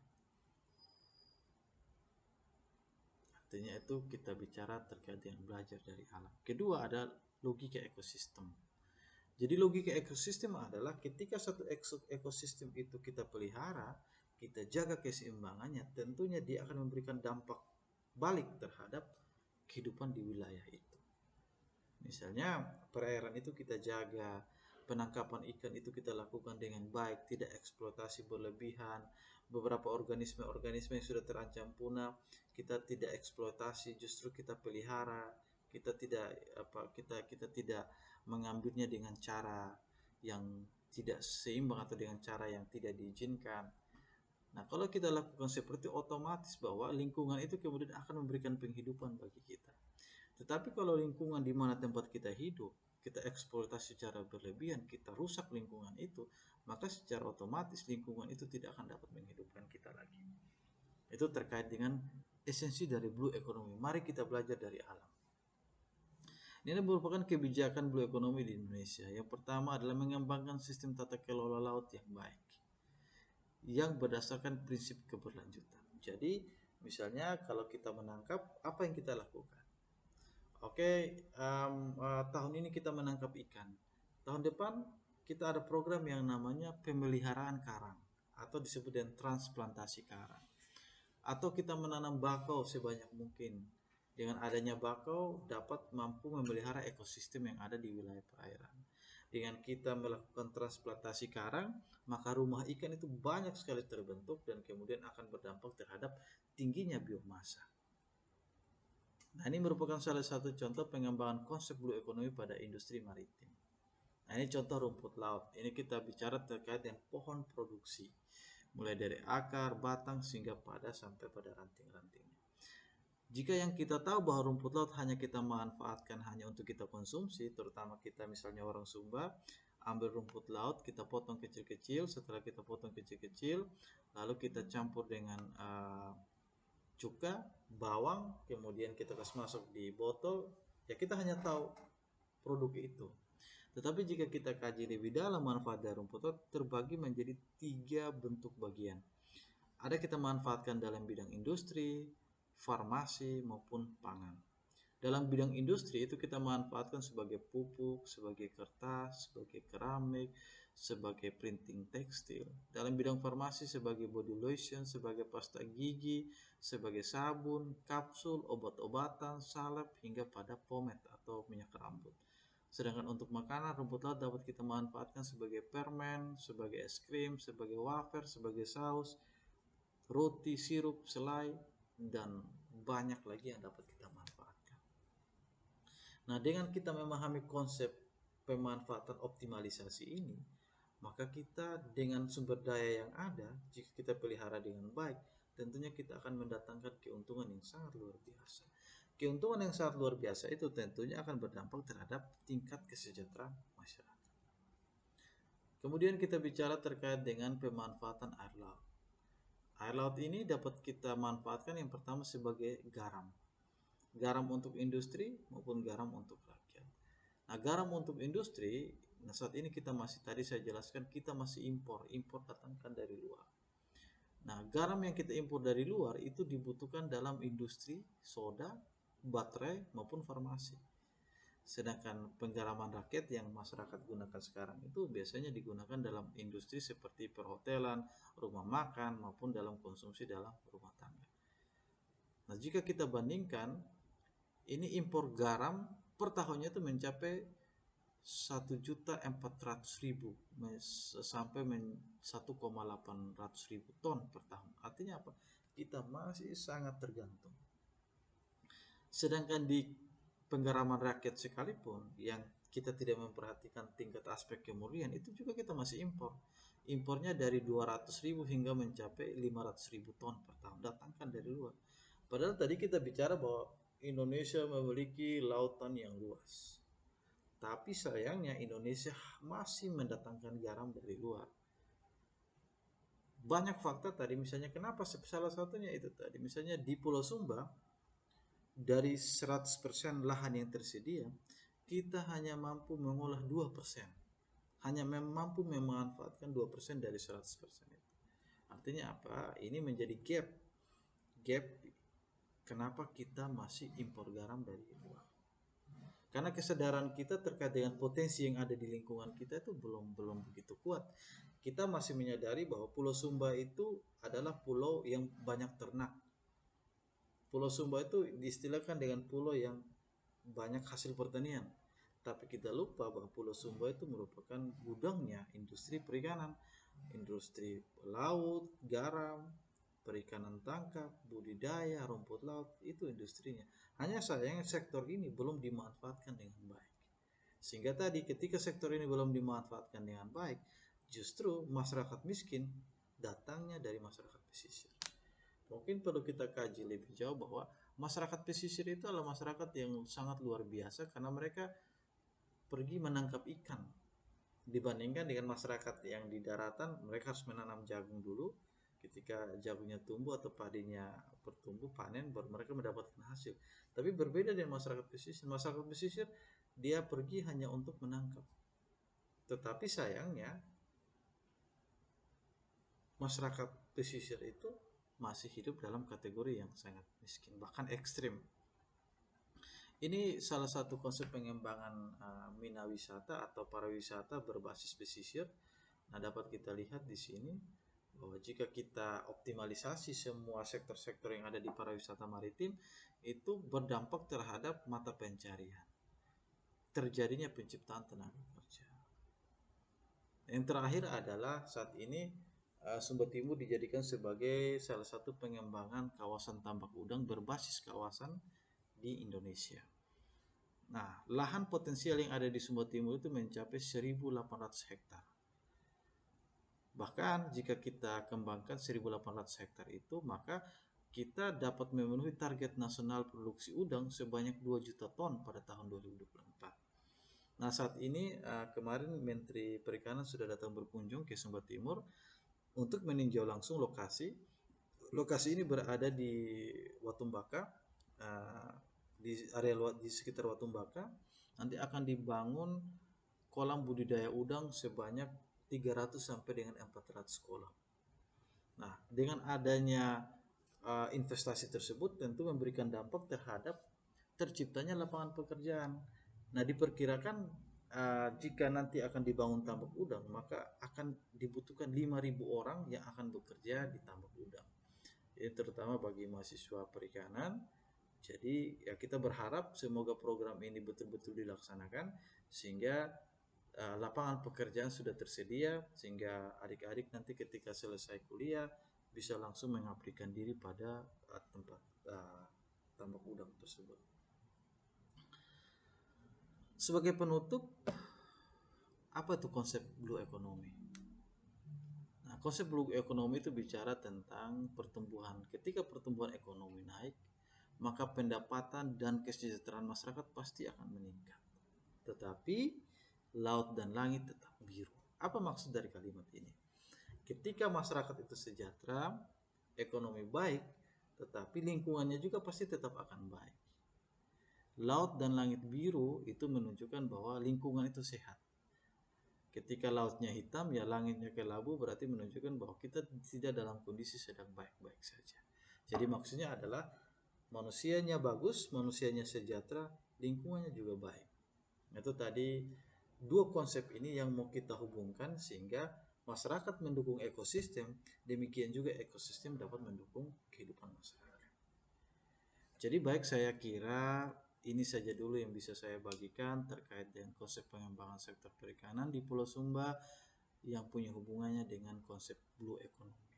A: Artinya itu kita bicara terkait dengan belajar dari alam. Kedua ada logika ekosistem. Jadi logika ekosistem adalah ketika satu ekosistem itu kita pelihara, kita jaga keseimbangannya, tentunya dia akan memberikan dampak balik terhadap kehidupan di wilayah itu. Misalnya perairan itu kita jaga, penangkapan ikan itu kita lakukan dengan baik, tidak eksploitasi berlebihan. Beberapa organisme-organisme yang sudah terancam punah, kita tidak eksploitasi, justru kita pelihara. Kita tidak mengambilnya dengan cara yang tidak seimbang atau dengan cara yang tidak diizinkan. Nah, kalau kita lakukan seperti, otomatis bahwa lingkungan itu kemudian akan memberikan penghidupan bagi kita. Tetapi kalau lingkungan di mana tempat kita hidup, kita eksploitasi secara berlebihan, kita rusak lingkungan itu, maka secara otomatis lingkungan itu tidak akan dapat menghidupkan kita lagi. Itu terkait dengan esensi dari blue economy. Mari kita belajar dari alam. Ini merupakan kebijakan Blue Economy di Indonesia. Yang pertama adalah mengembangkan sistem tata kelola laut yang baik, yang berdasarkan prinsip keberlanjutan. Jadi, misalnya kalau kita menangkap, apa yang kita lakukan? Oke, tahun ini kita menangkap ikan. Tahun depan kita ada program yang namanya pemeliharaan karang atau disebut dengan transplantasi karang. Atau kita menanam bakau sebanyak mungkin. Dengan adanya bakau dapat mampu memelihara ekosistem yang ada di wilayah perairan. Dengan kita melakukan transplantasi karang, maka rumah ikan itu banyak sekali terbentuk dan kemudian akan berdampak terhadap tingginya biomasa. Nah, ini merupakan salah satu contoh pengembangan konsep blue economy pada industri maritim. Nah, ini contoh rumput laut. Ini kita bicara terkait dengan pohon produksi. Mulai dari akar, batang, sehingga pada sampai pada ranting-rantingnya. Jika yang kita tahu bahwa rumput laut hanya kita manfaatkan hanya untuk kita konsumsi, terutama kita misalnya orang Sumba, ambil rumput laut, kita potong kecil-kecil, setelah kita potong kecil-kecil, lalu kita campur dengan cuka, bawang, kemudian kita kasih masuk di botol, ya kita hanya tahu produk itu. Tetapi jika kita kaji lebih dalam manfaat dari rumput laut terbagi menjadi 3 bentuk bagian. Ada kita manfaatkan dalam bidang industri, farmasi, maupun pangan. Dalam bidang industri itu kita manfaatkan sebagai pupuk, sebagai kertas, sebagai keramik, sebagai printing tekstil. Dalam bidang farmasi sebagai body lotion, sebagai pasta gigi, sebagai sabun, kapsul, obat-obatan, salep, hingga pada pomade atau minyak rambut. Sedangkan untuk makanan, rumput laut dapat kita manfaatkan sebagai permen, sebagai es krim, sebagai wafer, sebagai saus, roti, sirup, selai, dan banyak lagi yang dapat kita manfaatkan. Nah, dengan kita memahami konsep pemanfaatan optimalisasi ini, maka kita dengan sumber daya yang ada, jika kita pelihara dengan baik, tentunya kita akan mendatangkan keuntungan yang sangat luar biasa. Keuntungan yang sangat luar biasa itu tentunya akan berdampak terhadap tingkat kesejahteraan masyarakat. Kemudian kita bicara terkait dengan pemanfaatan air laut. Air laut ini dapat kita manfaatkan yang pertama sebagai garam. Garam untuk industri maupun garam untuk rakyat. Nah, garam untuk industri, nah saat ini kita masih, tadi saya jelaskan, kita masih impor datangkan dari luar. Nah, garam yang kita impor dari luar itu dibutuhkan dalam industri soda, baterai, maupun farmasi. Sedangkan penggaraman rakyat yang masyarakat gunakan sekarang itu biasanya digunakan dalam industri seperti perhotelan, rumah makan, maupun dalam konsumsi dalam rumah tangga. Nah, jika kita bandingkan, ini impor garam per tahunnya itu mencapai 1.400.000 sampai 1.800.000 ton per tahun. Artinya apa? Kita masih sangat tergantung. Sedangkan di penggaraman rakyat sekalipun yang kita tidak memperhatikan tingkat aspek kemurnian, itu juga kita masih impor. Impornya dari 200.000 hingga mencapai 500.000 ton per tahun, datangkan dari luar. Padahal tadi kita bicara bahwa Indonesia memiliki lautan yang luas. Tapi sayangnya Indonesia masih mendatangkan garam dari luar. Banyak fakta tadi, misalnya kenapa, salah satunya itu tadi, misalnya di Pulau Sumba, dari 100% lahan yang tersedia, kita hanya mampu mengolah 2%. Hanya mampu memanfaatkan 2% dari 100% itu. Artinya apa? Ini menjadi gap. Kenapa kita masih impor garam dari luar? Karena kesadaran kita terkait dengan potensi yang ada di lingkungan kita itu belum begitu kuat. Kita masih menyadari bahwa Pulau Sumba itu adalah pulau yang banyak ternak. Pulau Sumba itu diistilahkan dengan pulau yang banyak hasil pertanian. Tapi kita lupa bahwa Pulau Sumba itu merupakan gudangnya industri perikanan, industri laut, garam, perikanan tangkap, budidaya, rumput laut, itu industrinya. Hanya sayangnya sektor ini belum dimanfaatkan dengan baik. Sehingga tadi ketika sektor ini belum dimanfaatkan dengan baik, justru masyarakat miskin datangnya dari masyarakat pesisir. Mungkin perlu kita kaji lebih jauh bahwa masyarakat pesisir itu adalah masyarakat yang sangat luar biasa karena mereka pergi menangkap ikan. Dibandingkan dengan masyarakat yang di daratan, mereka harus menanam jagung dulu. Ketika jagungnya tumbuh atau padinya bertumbuh, panen, baru mereka mendapatkan hasil. Tapi berbeda dengan masyarakat pesisir. Masyarakat pesisir dia pergi hanya untuk menangkap. Tetapi sayangnya masyarakat pesisir itu masih hidup dalam kategori yang sangat miskin, bahkan ekstrim. Ini salah satu konsep pengembangan mina wisata atau pariwisata berbasis pesisir. Nah, dapat kita lihat di sini bahwa jika kita optimalisasi semua sektor-sektor yang ada di pariwisata maritim, itu berdampak terhadap mata pencarian, terjadinya penciptaan tenaga kerja. Yang terakhir adalah saat ini Sumba Timur dijadikan sebagai salah satu pengembangan kawasan tambak udang berbasis kawasan di Indonesia. Nah, lahan potensial yang ada di Sumba Timur itu mencapai 1.800 hektar. Bahkan jika kita kembangkan 1.800 hektar itu, maka kita dapat memenuhi target nasional produksi udang sebanyak 2 juta ton pada tahun 2024. Nah, saat ini kemarin Menteri Perikanan sudah datang berkunjung ke Sumba Timur untuk meninjau langsung lokasi. Lokasi ini berada di Watumbaka, di area di sekitar Watumbaka. Nanti akan dibangun kolam budidaya udang sebanyak 300 sampai dengan 400 kolam. Nah, dengan adanya investasi tersebut tentu memberikan dampak terhadap terciptanya lapangan pekerjaan. Nah, diperkirakan jika nanti akan dibangun tambak udang, maka akan dibutuhkan 5.000 orang yang akan bekerja di tambak udang. Ini terutama bagi mahasiswa perikanan. Jadi ya kita berharap semoga program ini betul-betul dilaksanakan sehingga lapangan pekerjaan sudah tersedia sehingga adik-adik nanti ketika selesai kuliah bisa langsung mengabdikan diri pada tempat tambak udang tersebut. Sebagai penutup, apa itu konsep blue economy? Nah, konsep blue economy itu bicara tentang pertumbuhan. Ketika pertumbuhan ekonomi naik, maka pendapatan dan kesejahteraan masyarakat pasti akan meningkat. Tetapi laut dan langit tetap biru. Apa maksud dari kalimat ini? Ketika masyarakat itu sejahtera, ekonomi baik, tetapi lingkungannya juga pasti tetap akan baik. Laut dan langit biru itu menunjukkan bahwa lingkungan itu sehat. Ketika lautnya hitam, ya langitnya kelabu, berarti menunjukkan bahwa kita tidak dalam kondisi sedang baik-baik saja. Jadi maksudnya adalah manusianya bagus, manusianya sejahtera, lingkungannya juga baik. Itu tadi dua konsep ini yang mau kita hubungkan sehingga masyarakat mendukung ekosistem, demikian juga ekosistem dapat mendukung kehidupan masyarakat. Jadi baik, saya kira ini saja dulu yang bisa saya bagikan terkait dengan konsep pengembangan sektor perikanan di Pulau Sumba yang punya hubungannya dengan konsep blue economy.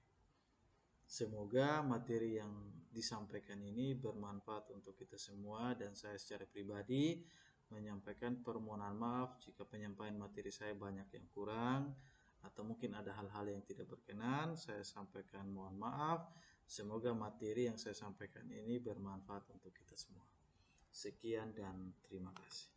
A: Semoga materi yang disampaikan ini bermanfaat untuk kita semua dan saya secara pribadi menyampaikan permohonan maaf jika penyampaian materi saya banyak yang kurang atau mungkin ada hal-hal yang tidak berkenan. Saya sampaikan mohon maaf. Semoga materi yang saya sampaikan ini bermanfaat untuk kita semua. Sekian dan terima kasih.